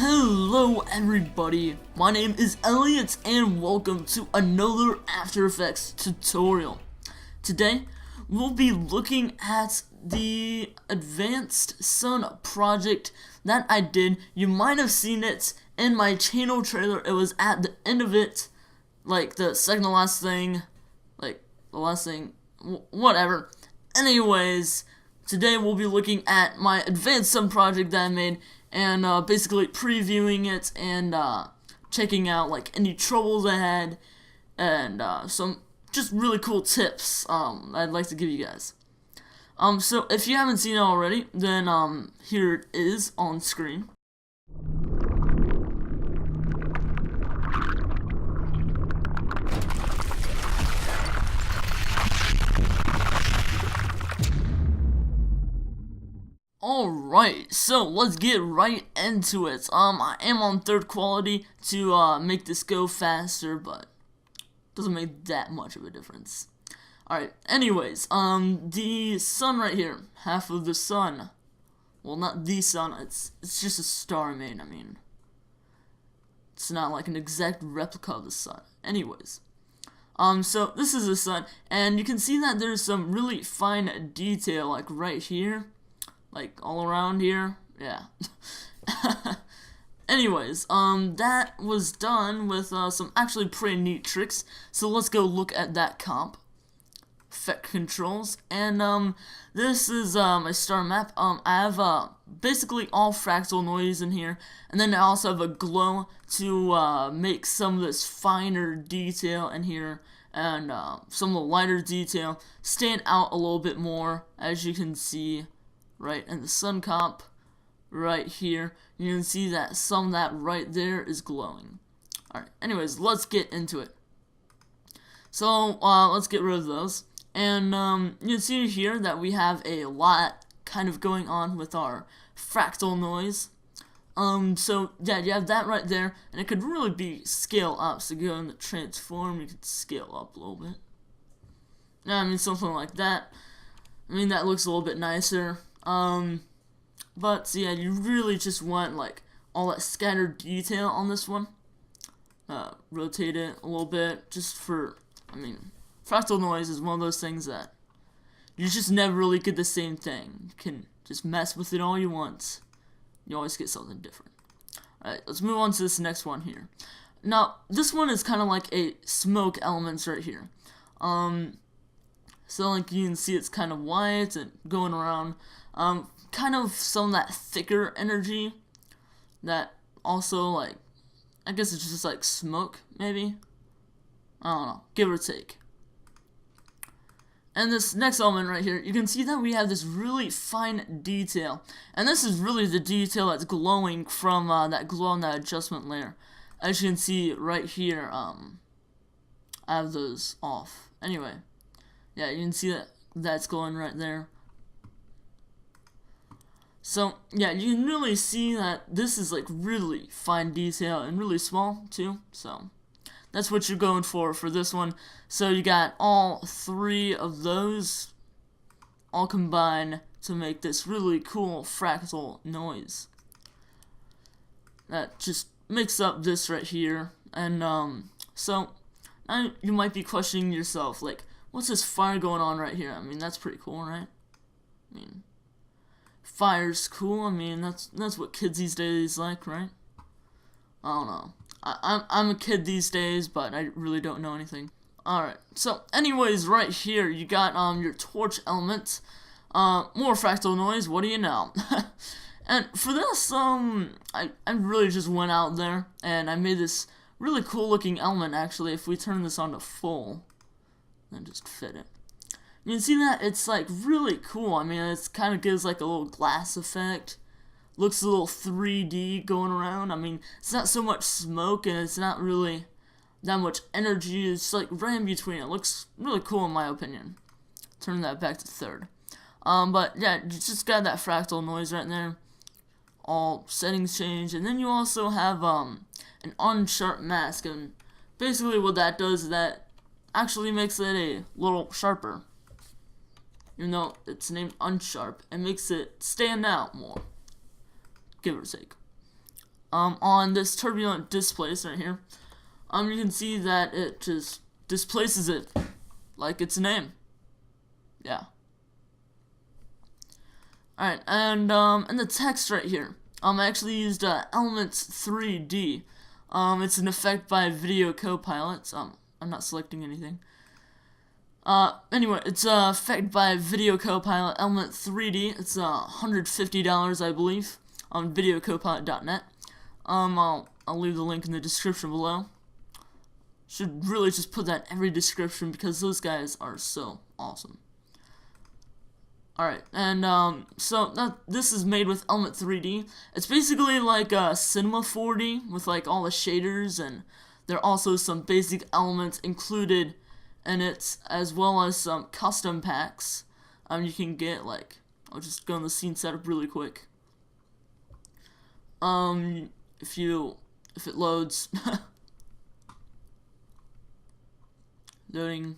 Hello everybody, my name is Elliot and welcome to another After Effects tutorial. Today, we'll be looking at the Advanced Sun project that I did. You might have seen it in my channel trailer. It was at the end of it, like the second to last thing, like the last thing, whatever. Anyways, today we'll be looking at my Advanced Sun project that I made and basically previewing it and checking out like any troubles I had and some just really cool tips I'd like to give you guys. So if you haven't seen it already, then here it is on screen. Alright, so let's get right into it. I am on third quality to make this go faster, but doesn't make that much of a difference. Alright, anyways, the sun right here, half of the sun. Well, not the sun, it's just a star made, I mean. It's not like an exact replica of the sun. Anyways. So this is the sun, and you can see that there's some really fine detail, like right here. Like all around here, yeah. Anyways, that was done with some actually pretty neat tricks. So let's go look at that comp. Effect controls, and this is my star map. I have basically all fractal noise in here, and then I also have a glow to make some of this finer detail in here, and some of the lighter detail stand out a little bit more, as you can see. Right, and the sun comp right here, you can see that some of that right there is glowing. Alright, anyways, let's get into it. So, let's get rid of those. And, you can see here that we have a lot kind of going on with our fractal noise. So, yeah, you have that right there, and it could really be scale up. So, go in the transform, you could scale up a little bit. Yeah, I mean, something like that. I mean, that looks a little bit nicer. But so yeah, you really just want like all that scattered detail on this one. Rotate it a little bit just for, I mean, fractal noise is one of those things that you just never really get the same thing. You can just mess with it all you want. You always get something different. Alright, let's move on to this next one here. Now, this one is kind of like a smoke elements right here. So like you can see it's kind of white and going around. Kind of some of that thicker energy that also, like, I guess it's just like smoke, maybe? I don't know, give or take. And this next element right here, you can see that we have this really fine detail. And this is really the detail that's glowing from that glow on that adjustment layer. As you can see right here, I have those off. Anyway, yeah, you can see that that's glowing right there. So, yeah, you can really see that this is, like, really fine detail and really small, too. So, that's what you're going for this one. So, you got all three of those all combined to make this really cool fractal noise. That just makes up this right here. And, so, now you might be questioning yourself, like, what's this fire going on right here? I mean, that's pretty cool, right? I mean, fire's cool. I mean, that's what kids these days like, right? I don't know. I'm a kid these days, but I really don't know anything. Alright, so anyways, right here, you got your torch element. More fractal noise, what do you know? And for this, I really just went out there, and I made this really cool looking element, actually. If we turn this on to full, then just fit it. You can see that it's like really cool. I mean, it kind of gives like a little glass effect. Looks a little 3D going around. I mean, it's not so much smoke and it's not really that much energy. It's like right in between. It looks really cool in my opinion. Turn that back to third. But yeah, you just got that fractal noise right there. All settings change, and then you also have an unsharp mask, and basically what that does is that actually makes it a little sharper. Even though it's named unsharp, it makes it stand out more, give or take. on this turbulent displace right here, you can see that it just displaces it like its name. Yeah. Alright, and in the text right here, I actually used Elements 3D. It's an effect by Video Copilot. I'm not selecting anything. Anyway, it's effect by Video Copilot Element 3D. It's $150, I believe, on videocopilot.net. I'll leave the link in the description below. Should really just put that in every description because those guys are so awesome. Alright, and so this is made with Element 3D. It's basically like Cinema 4D with like all the shaders, and there are also some basic elements included in it, as well as some custom packs. You can get, like, I'll just go in the scene setup really quick. If it loads. Loading.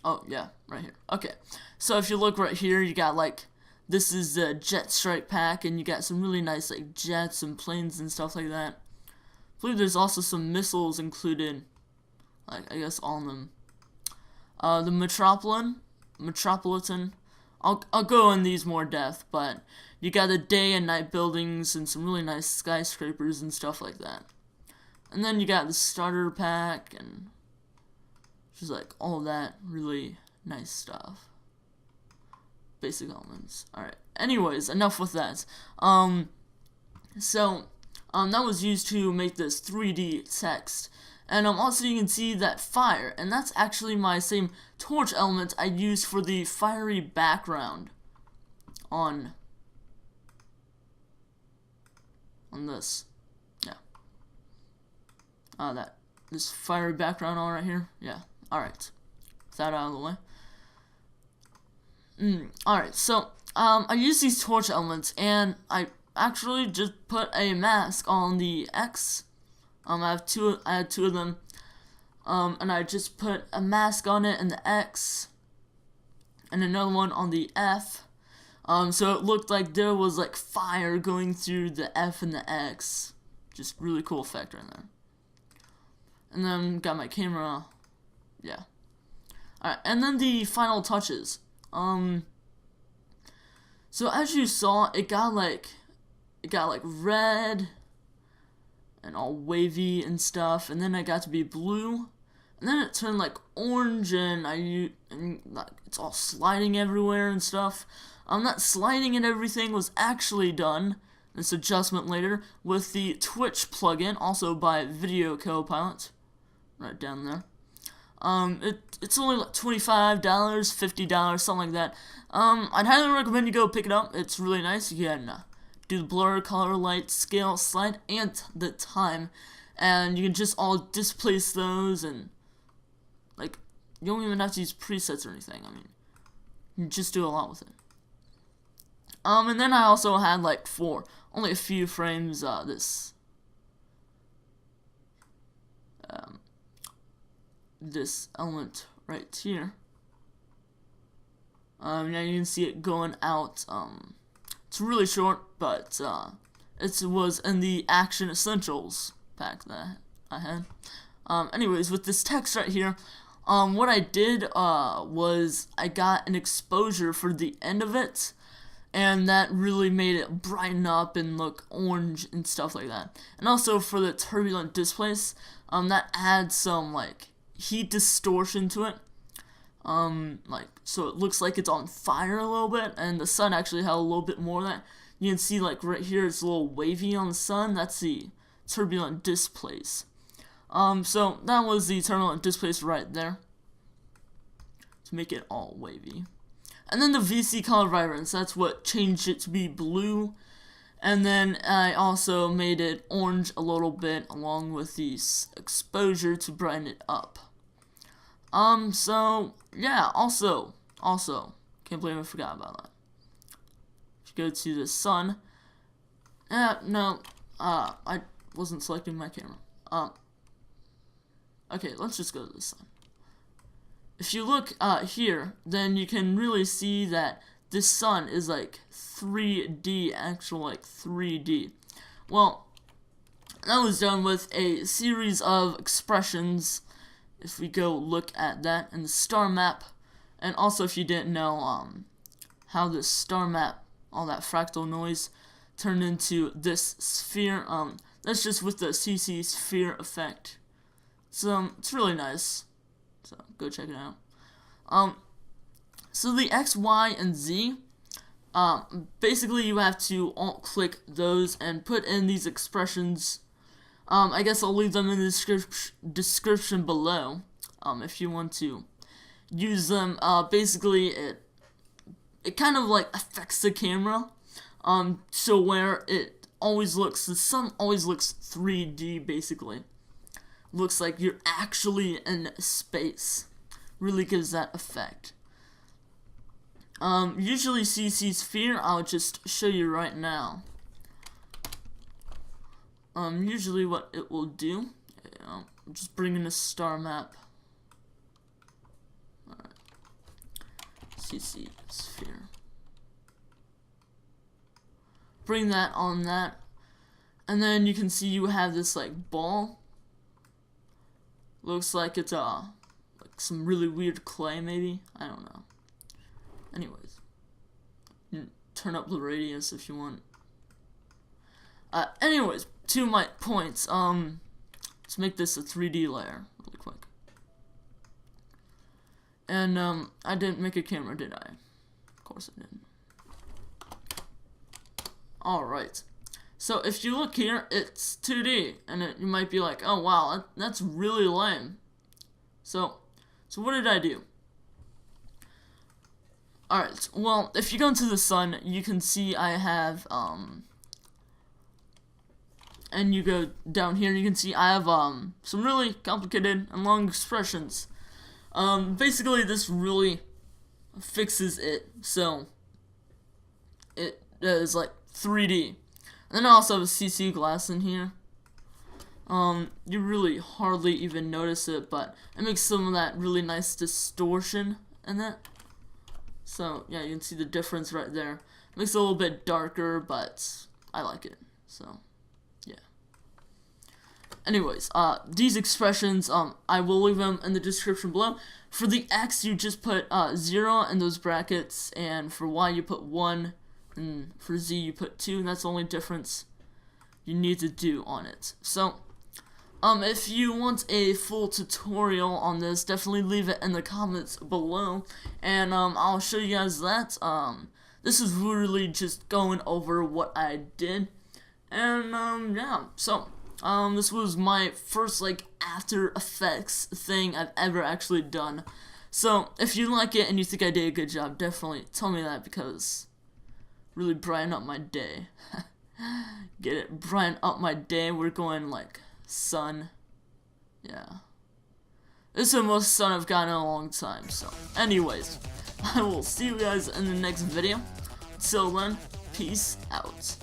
Oh, yeah, right here. Okay, so if you look right here, you got, like, this is the Jet Strike pack, and you got some really nice, like, jets and planes and stuff like that. I believe there's also some missiles included, like, I guess all of them. The Metropolitan, I'll go in these more depth, but you got the day and night buildings and some really nice skyscrapers and stuff like that. And then you got the starter pack and just like all that really nice stuff. Basic elements. Alright, anyways, enough with that. That was used to make this 3D text. And also you can see that fire, and that's actually my same torch element I used for the fiery background on this. Yeah. This fiery background all right here. Yeah. Alright. That out of the way. Alright, so I use these torch elements, and I actually just put a mask on the X. I had two of them, and I just put a mask on it in the X, and another one on the F, so it looked like there was like fire going through the F and the X. Just really cool effect right there. And then got my camera, yeah. Alright, and then the final touches. So as you saw, it got like red and all wavy and stuff, and then I got to be blue, and then it turned like orange, and like it's all sliding everywhere and stuff. That sliding and everything was actually done, this adjustment later, with the Twitch plugin, also by Video Copilot, right down there. It's only like $25, $50, something like that. I'd highly recommend you go pick it up. It's really nice. You can do the blur, color, light, scale, slide, and the time, and you can just all displace those, and like you don't even have to use presets or anything. I mean, you just do a lot with it. And then I also had like for only a few frames this element right here. Now you can see it going out. It's really short, but it was in the Action Essentials pack that I had. Anyways, with this text right here, what I did was I got an exposure for the end of it, and that really made it brighten up and look orange and stuff like that. And also for the turbulent displace, that adds some like heat distortion to it. Like, so it looks like it's on fire a little bit, and the sun actually had a little bit more of that. You can see, like, right here, it's a little wavy on the sun. That's the turbulent displace. So that was the turbulent displace right there, to make it all wavy. And then the VC color vibrance, that's what changed it to be blue. And then I also made it orange a little bit, along with the exposure to brighten it up. So, yeah, also, can't believe I forgot about that. If you go to the sun, no, I wasn't selecting my camera. Okay, let's just go to the sun. If you look, here, then you can really see that this sun is, like, 3D, actual, like, 3D. Well, that was done with a series of expressions. If we go look at that in the star map, and also if you didn't know how this star map, all that fractal noise, turned into this sphere, that's just with the CC sphere effect. So it's really nice. So go check it out. So the X, Y, and Z, basically you have to alt-click those and put in these expressions. I guess I'll leave them in the description below, if you want to use them. Basically it kind of like affects the camera, so where it always looks, the sun always looks 3D, basically. Looks like you're actually in space. Really gives that effect. Usually CC sphere, I'll just show you right now. Usually what it will do, just bring in a star map. Alright. CC sphere. Bring that on that, and then you can see you have this like ball. Looks like it's like some really weird clay, maybe. I don't know. Anyways, you can turn up the radius if you want. Anyways, to my points. Let's make this a 3D layer really quick. And I didn't make a camera, did I? Of course I didn't. Alright, so if you look here, it's 2D, and you might be like, oh wow, that's really lame. So what did I do? Alright, well, if you go into the sun, you can see I have, and you go down here, you can see I have, some really complicated and long expressions. Basically, this really fixes it, so it is like 3D. And then I also have a CC glass in here. You really hardly even notice it, but it makes some of that really nice distortion in it. So yeah, you can see the difference right there. Makes it a little bit darker, but I like it. So yeah. Anyways, these expressions, I will leave them in the description below. For the X, you just put 0 in those brackets, and for Y, you put 1, and for Z, you put 2, and that's the only difference you need to do on it. So, if you want a full tutorial on this, definitely leave it in the comments below, and I'll show you guys that. This is really just going over what I did, and yeah, so this was my first like After Effects thing I've ever actually done. So if you like it and you think I did a good job, definitely tell me that, because really brighten up my day. Get it? Brighten up my day. We're going like sun. Yeah. This is the most sun I've gotten in a long time. So anyways, I will see you guys in the next video. Till then, peace out.